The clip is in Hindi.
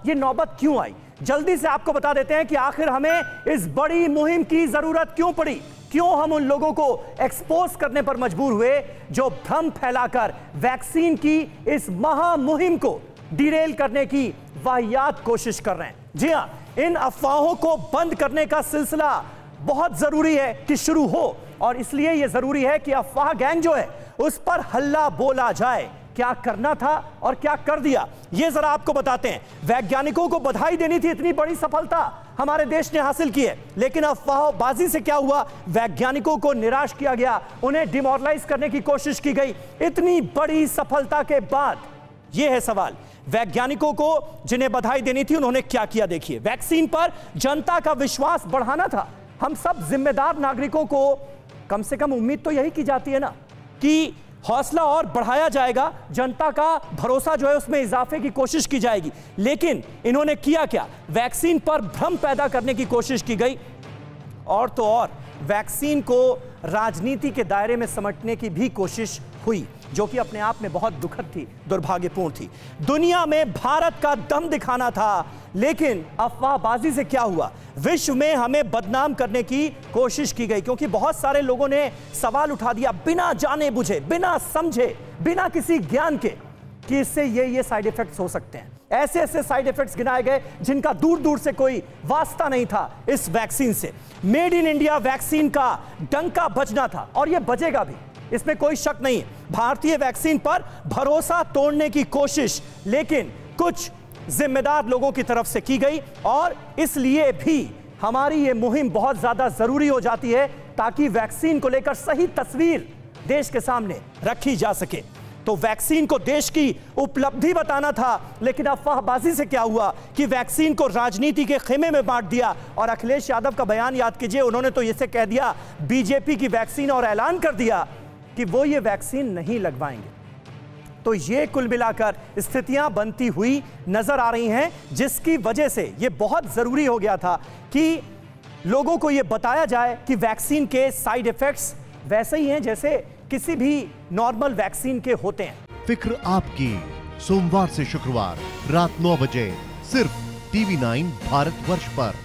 ये नौबत क्यों आई? जल्दी से आपको बता देते हैं कि आखिर हमें इस बड़ी मुहिम की जरूरत क्यों पड़ी, क्यों हम उन लोगों को एक्सपोज करने पर मजबूर हुए जो भ्रम फैलाकर वैक्सीन की इस महामुहिम को डिरेल करने की वाहियात कोशिश कर रहे हैं। जी हां, इन अफवाहों को बंद करने का सिलसिला बहुत जरूरी है कि शुरू हो, और इसलिए यह जरूरी है कि अफवाह गैंग जो है उस पर हल्ला बोला जाए। क्या करना था और क्या कर दिया, यह जरा आपको बताते हैं। वैज्ञानिकों को बधाई देनी थी, इतनी बड़ी सफलता हमारे देश ने हासिल की है, लेकिन अफवाहबाजी से क्या हुआ? वैज्ञानिकों को निराश किया गया, उन्हें डिमोरलाइज करने की कोशिश की गई। इतनी बड़ी सफलता के बाद यह है सवाल, वैज्ञानिकों को जिन्हें बधाई देनी थी उन्होंने क्या किया? देखिए, वैक्सीन पर जनता का विश्वास बढ़ाना था। हम सब जिम्मेदार नागरिकों को कम से कम उम्मीद तो यही की जाती है ना कि हौसला और बढ़ाया जाएगा, जनता का भरोसा जो है उसमें इजाफे की कोशिश की जाएगी। लेकिन इन्होंने किया क्या? वैक्सीन पर भ्रम पैदा करने की कोशिश की गई, और तो और वैक्सीन को राजनीति के दायरे में समेटने की भी कोशिश हुई, जो कि अपने आप में बहुत दुखद थी, दुर्भाग्यपूर्ण थी। दुनिया में भारत का दम दिखाना था, लेकिन अफवाहबाजी से क्या हुआ? विश्व में हमें बदनाम करने की कोशिश की गई, क्योंकि बहुत सारे लोगों ने सवाल उठा दिया बिना जाने बुझे, बिना समझे, बिना किसी ज्ञान के, कि इससे ये साइड इफेक्ट्स हो सकते हैं। ऐसे ऐसे साइड इफेक्ट्स गिनाए गए जिनका दूर दूर से कोई वास्ता नहीं था इस वैक्सीन से। मेड इन इंडिया वैक्सीन का डंका बजना था, और यह बजेगा भी, इसमें कोई शक नहीं है। भारतीय वैक्सीन पर भरोसा तोड़ने की कोशिश लेकिन कुछ जिम्मेदार लोगों की तरफ से की गई, और इसलिए भी हमारी ये मुहिम बहुत ज्यादा जरूरी हो जाती है, ताकि वैक्सीन को लेकर सही तस्वीर देश के सामने रखी जा सके। तो वैक्सीन को देश की उपलब्धि बताना था, लेकिन अफवाहबाजी से क्या हुआ कि वैक्सीन को राजनीति के खेमे में बांट दिया। और अखिलेश यादव का बयान याद कीजिए, उन्होंने तो इसे कह दिया बीजेपी की वैक्सीन, और ऐलान कर दिया कि वो ये वैक्सीन नहीं लगवाएंगे। तो ये कुल मिलाकर स्थितियां बनती हुई नजर आ रही हैं, जिसकी वजह से ये बहुत जरूरी हो गया था कि लोगों को ये बताया जाए कि वैक्सीन के साइड इफेक्ट्स वैसे ही हैं जैसे किसी भी नॉर्मल वैक्सीन के होते हैं। फिक्र आपकी, सोमवार से शुक्रवार रात 9 बजे सिर्फ TV9 भारतवर्ष पर।